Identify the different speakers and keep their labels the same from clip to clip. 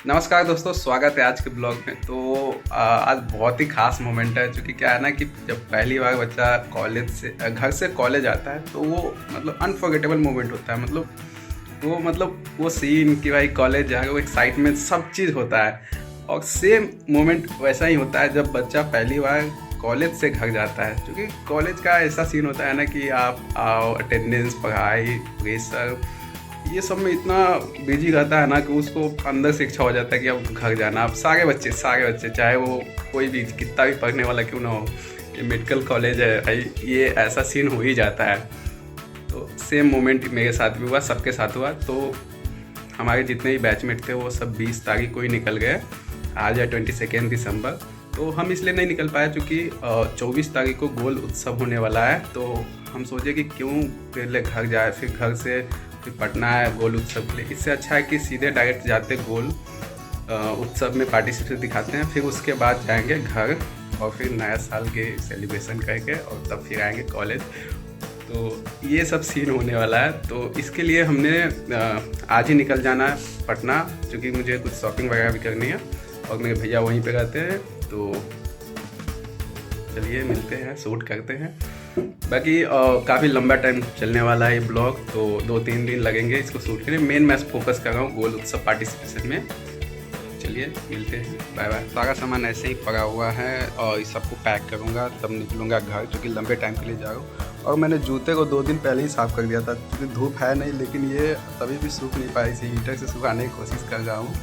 Speaker 1: नमस्कार दोस्तों, स्वागत है आज के ब्लॉग में। तो आज बहुत ही खास मोमेंट है, क्योंकि क्या है ना कि जब पहली बार बच्चा कॉलेज से घर से कॉलेज आता है तो वो अनफॉरगेटेबल मोमेंट होता है। वो सीन कि भाई कॉलेज जाकर वो एक्साइटमेंट सब चीज़ होता है। और सेम मोमेंट वैसा ही होता है जब बच्चा पहली बार कॉलेज से घर जाता है, क्योंकि कॉलेज का ऐसा सीन होता है ना कि आप आओ, अटेंडेंस, पढ़ाई, प्रेशर, ये सब में इतना बिजी रहता है ना कि उसको अंदर से इच्छा हो जाता है कि अब घर जाना। अब सारे बच्चे चाहे वो कोई भी कितना भी पढ़ने वाला क्यों ना हो, ये मेडिकल कॉलेज है भाई, ये ऐसा सीन हो ही जाता है। तो सेम मोमेंट मेरे साथ भी हुआ, सबके साथ हुआ। तो हमारे जितने भी बैचमेट थे वो सब 20 तारीख को ही निकल गए। आज है 22 दिसंबर। तो हम इसलिए नहीं निकल पाए क्योंकि 24 तारीख को गोल उत्सव होने वाला है। तो हम सोचे कि क्यों पहले घर जाए, फिर घर से फिर पटना है गोल उत्सव के लिए। इससे अच्छा है कि सीधे डायरेक्ट जाते गोल उत्सव में पार्टिसिपेट दिखाते हैं, फिर उसके बाद जाएंगे घर और फिर नया साल के सेलिब्रेशन करके और तब फिर आएंगे कॉलेज। तो ये सब सीन होने वाला है। तो इसके लिए हमने आज ही निकल जाना है पटना, क्योंकि मुझे कुछ शॉपिंग वगैरह भी करनी है और मेरे भैया वहीं पे रहते हैं। तो चलिए मिलते हैं, शूट करते हैं। बाकी काफ़ी लंबा टाइम चलने वाला है ये ब्लॉग, तो 2-3 दिन लगेंगे इसको शूट करने। मेन मैं फोकस कर रहा हूँ गोल उत्सव पार्टिसिपेशन में। चलिए मिलते हैं, बाय बाय। सारा सामान ऐसे ही पड़ा हुआ है और इस सबको पैक करूँगा, तब निकलूँगा घर, क्योंकि लंबे टाइम के लिए जा रहा हूँ। और मैंने जूते को 2 दिन पहले ही साफ़ कर दिया था, क्योंकि धूप है नहीं, लेकिन ये तभी भी सूख नहीं पाई, इसी हीटर से सुखाने की कोशिश कर रहा हूँ।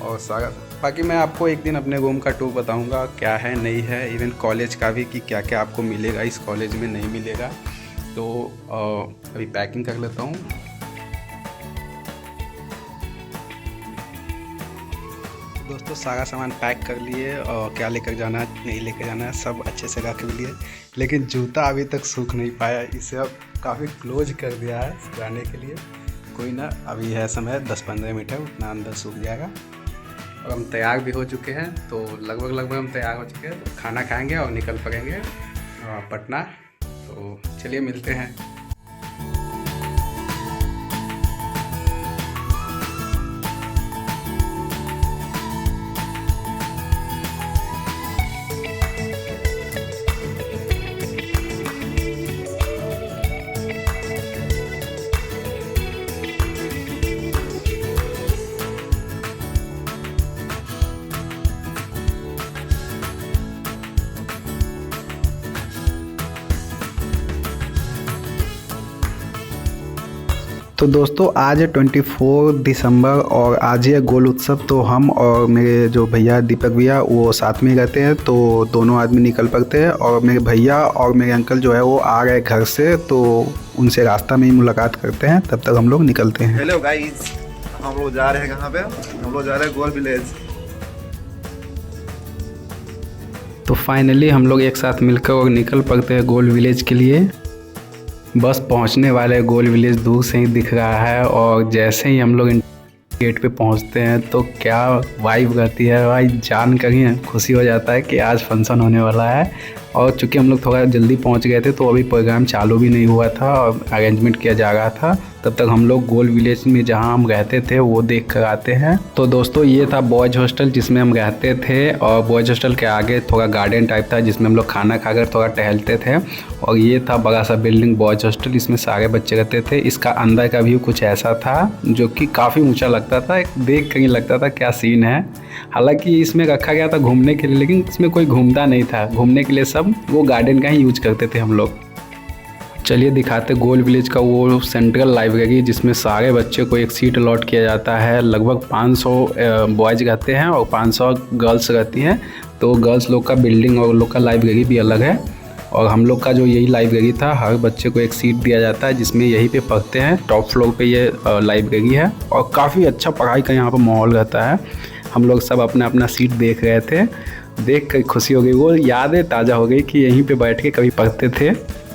Speaker 1: और सारा बाकी मैं आपको एक दिन अपने रूम का टूर बताऊंगा, क्या है नहीं है, इवन कॉलेज का भी कि क्या क्या आपको मिलेगा इस कॉलेज में, नहीं मिलेगा। तो अभी पैकिंग कर लेता हूँ। दोस्तों सारा सामान पैक कर लिए और क्या लेकर जाना है नहीं लेकर जाना है सब अच्छे से रख लिए, लेकिन जूता अभी तक सूख नहीं पाया। इसे अब काफ़ी क्लोज कर दिया है सुखाने के लिए। कोई ना, अभी है समय 10-15 मिनट है, उतना अंदर सूख जाएगा। और हम तैयार भी हो चुके हैं, तो लगभग हम तैयार हो चुके हैं। तो खाना खाएंगे और निकल पड़ेंगे पटना। तो चलिए मिलते हैं। तो दोस्तों आज है 24 दिसंबर और आज है गोल उत्सव। तो हम और मेरे जो भैया दीपक भैया वो साथ में रहते हैं, तो दोनों आदमी निकल पड़ते हैं। और मेरे भैया और मेरे अंकल जो है वो आ रहे घर से, तो उनसे रास्ता में ही मुलाकात करते हैं, तब तक हम लोग निकलते हैं।
Speaker 2: हेलो गाइस, हम लोग जा रहे हैं कहाँ पे? हम लोग जा रहे हैं गोल विलेज।
Speaker 1: तो फाइनली हम लोग एक साथ मिलकर और निकल पड़ते हैं गोल विलेज के लिए। बस पहुंचने वाले गोल विलेज दूर से ही दिख रहा है, और जैसे ही हम लोग गेट पे पहुंचते हैं तो क्या वाइब रहती है भाई, जान कर ही खुशी हो जाता है कि आज फंक्शन होने वाला है। और चूँकि हम लोग थोड़ा जल्दी पहुंच गए थे तो अभी प्रोग्राम चालू भी नहीं हुआ था और अरेंजमेंट किया जा रहा था, तब तक हम लोग गोल विलेज में जहां हम रहते थे वो देख कर आते हैं। तो दोस्तों ये था बॉयज़ हॉस्टल जिसमें हम रहते थे, और बॉयज़ हॉस्टल के आगे थोड़ा गार्डन टाइप था जिसमें हम लोग खाना खाकर थोड़ा टहलते थे। और ये था बड़ा सा बिल्डिंग बॉयज़ हॉस्टल, इसमें सारे बच्चे रहते थे। इसका अंदर का व्यू कुछ ऐसा था जो कि काफ़ी ऊँचा लगता था, देख कर ही लगता था क्या सीन है। हालांकि इसमें रखा गया था घूमने के लिए, लेकिन इसमें कोई घूमता नहीं था, घूमने के लिए सब वो गार्डन का ही यूज करते थे हम लोग। चलिए दिखाते गोल विलेज का वो सेंट्रल लाइब्रेरी, जिसमें सारे बच्चे को एक सीट अलॉट किया जाता है। लगभग 500 बॉयज़ रहते हैं और 500 गर्ल्स रहती हैं। तो गर्ल्स लोग का बिल्डिंग और लोग का लाइब्रेरी भी अलग है, और हम लोग का जो यही लाइब्रेरी था, हर बच्चे को एक सीट दिया जाता है जिसमें यहीं पे पढ़ते हैं। टॉप फ्लोर पे ये लाइब्रेरी है और काफ़ी अच्छा पढ़ाई का यहाँ पर माहौल रहता है। हम लोग सब अपना अपना सीट देख रहे थे, देख कर खुशी हो गई, वो यादें ताज़ा हो गई कि यहीं पे बैठ के कभी पढ़ते थे।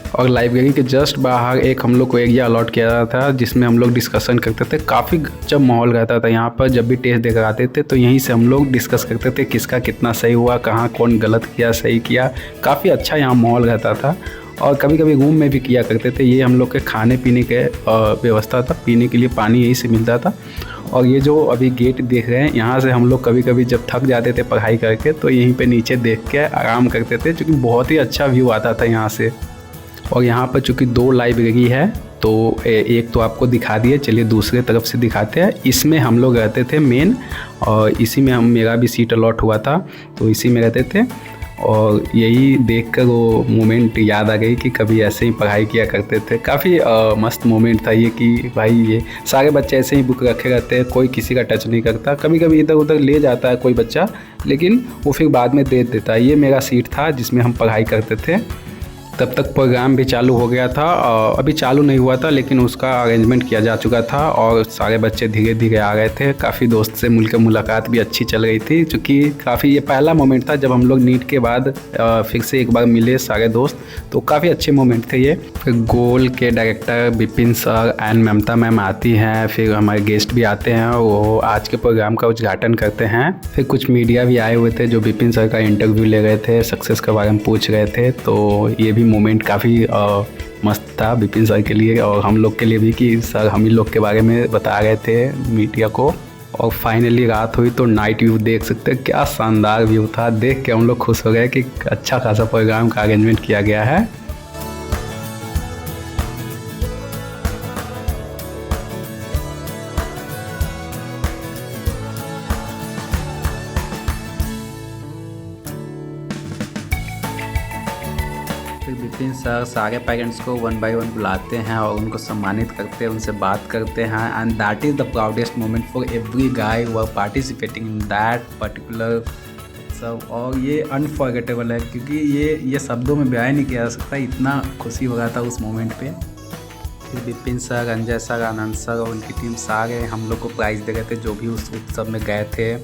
Speaker 1: और लाइब्रेरी के जस्ट बाहर एक हम लोग को एरिया अलॉट किया जाता था जिसमें हम लोग डिस्कशन करते थे। काफ़ी जब माहौल रहता था यहाँ पर, जब भी टेस्ट देकर आते थे तो यहीं से हम लोग डिस्कस करते थे किसका कितना सही हुआ, कहाँ कौन गलत किया सही किया। काफ़ी अच्छा यहाँ माहौल रहता था। और कभी कभी रूम में भी किया करते थे। ये हम लोग के खाने पीने के व्यवस्था था, पीने के लिए पानी यहीं से मिलता था। और ये जो अभी गेट देख रहे हैं, यहाँ से हम लोग कभी कभी जब थक जाते थे पढ़ाई करके तो यहीं पे नीचे देख के आराम करते थे, क्योंकि बहुत ही अच्छा व्यू आता था यहाँ से। और यहाँ पर चूँकि 2 लाइब्रेरी है तो एक तो आपको दिखा दिए, चलिए दूसरे तरफ से दिखाते हैं। इसमें हम लोग रहते थे मेन, और इसी में मेरा भी सीट अलॉट हुआ था तो इसी में रहते थे। और यही देखकर वो मोमेंट याद आ गई कि कभी ऐसे ही पढ़ाई किया करते थे। काफ़ी मस्त मोमेंट था ये कि भाई ये सारे बच्चे ऐसे ही बुक रखे रहते हैं, कोई किसी का टच नहीं करता। कभी कभी इधर उधर ले जाता है कोई बच्चा, लेकिन वो फिर बाद में दे देता है। ये मेरा सीट था जिसमें हम पढ़ाई करते थे। तब तक प्रोग्राम भी चालू हो गया था, अभी चालू नहीं हुआ था लेकिन उसका अरेंजमेंट किया जा चुका था और सारे बच्चे धीरे धीरे आ गए थे। काफ़ी दोस्त से मिलकर मुलाकात भी अच्छी चल रही थी, क्योंकि काफ़ी ये पहला मोमेंट था जब हम लोग नीट के बाद फिर से एक बार मिले सारे दोस्त, तो काफ़ी अच्छे मोमेंट थे ये। फिर गोल के director Vipin sir and Mamta ma'am आती हैं, फिर हमारे गेस्ट भी आते हैं, वो आज के प्रोग्राम का उद्घाटन करते हैं। फिर कुछ मीडिया भी आए हुए थे जो विपिन सर का इंटरव्यू ले रहे थे, सक्सेस के बारे में पूछ रहे थे। तो ये भी मोमेंट काफ़ी मस्त था विपिन सर के लिए और हम लोग के लिए भी, कि सर हम ही लोग के बारे में बता रहे थे मीडिया को। और फाइनली रात हुई तो नाइट व्यू देख सकते हैं, क्या शानदार व्यू था। देख के हम लोग खुश हो गए कि अच्छा खासा प्रोग्राम का अरेंजमेंट किया गया है। फिर विपिन सर सारे पेरेंट्स को 1 बाय 1 बुलाते हैं और उनको सम्मानित करते हैं, उनसे बात करते हैं। And that is the proudest moment for every guy who are participating in that particular sub. और ये अनफॉरगेटेबल है, क्योंकि ये शब्दों में बयान नहीं किया जा सकता, इतना खुशी हो रहा था उस मोमेंट पे। फिर विपिन सर, अंजय सर, आनंद सर और उनकी टीम सारे हम लोग को प्राइज़ दे रहे थे जो भी उस उत्सव में गए थे।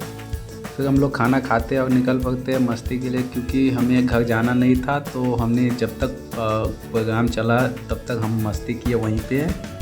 Speaker 1: फिर हम लोग खाना खाते और निकल पड़ते मस्ती के लिए, क्योंकि हमें घर जाना नहीं था। तो हमने जब तक प्रोग्राम चला तब तक हम मस्ती किए वहीं पे।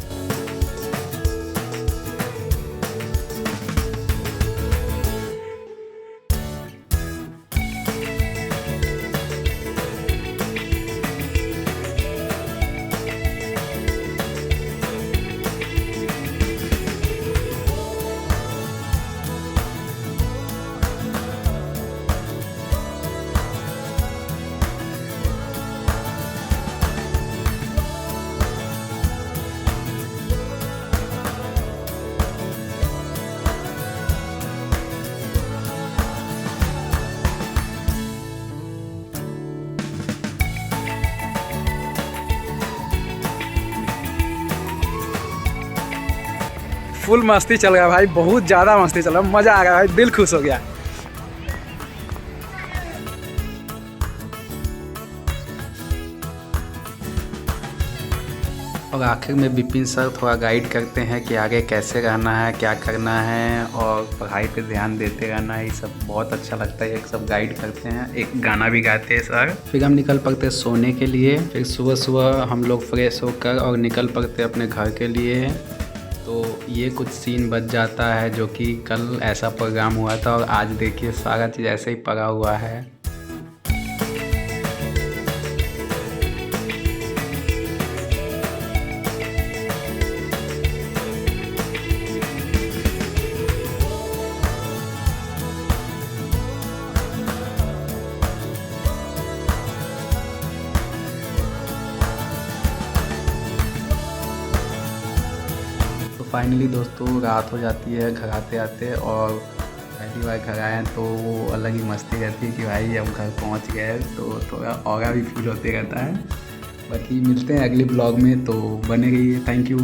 Speaker 1: फुल मस्ती चल रहा भाई, बहुत ज़्यादा मस्ती चल रहा, मज़ा आ गया भाई, दिल खुश हो गया। और आखिर में विपिन सर थोड़ा गाइड करते हैं कि आगे कैसे रहना है, क्या करना है और पढ़ाई पे ध्यान देते रहना है। ये सब बहुत अच्छा लगता है, एक सब गाइड करते हैं, एक गाना भी गाते हैं सर। फिर हम निकल पड़ते सोने के लिए। फिर सुबह सुबह हम लोग फ्रेश होकर और निकल पड़ते अपने घर के लिए। तो ये कुछ सीन बच जाता है जो कि कल ऐसा प्रोग्राम हुआ था और आज देखिए सारा चीज़ ऐसे ही पड़ा हुआ है। फाइनली दोस्तों रात हो जाती है घर आते आते, और पहली बार घर आए हैं तो वो अलग ही मस्ती रहती है कि भाई हम घर पहुंच गए, तो थोड़ा और भी फील होते रहता है। बाकी मिलते हैं अगले ब्लॉग में, तो बने रहिए। Thank you.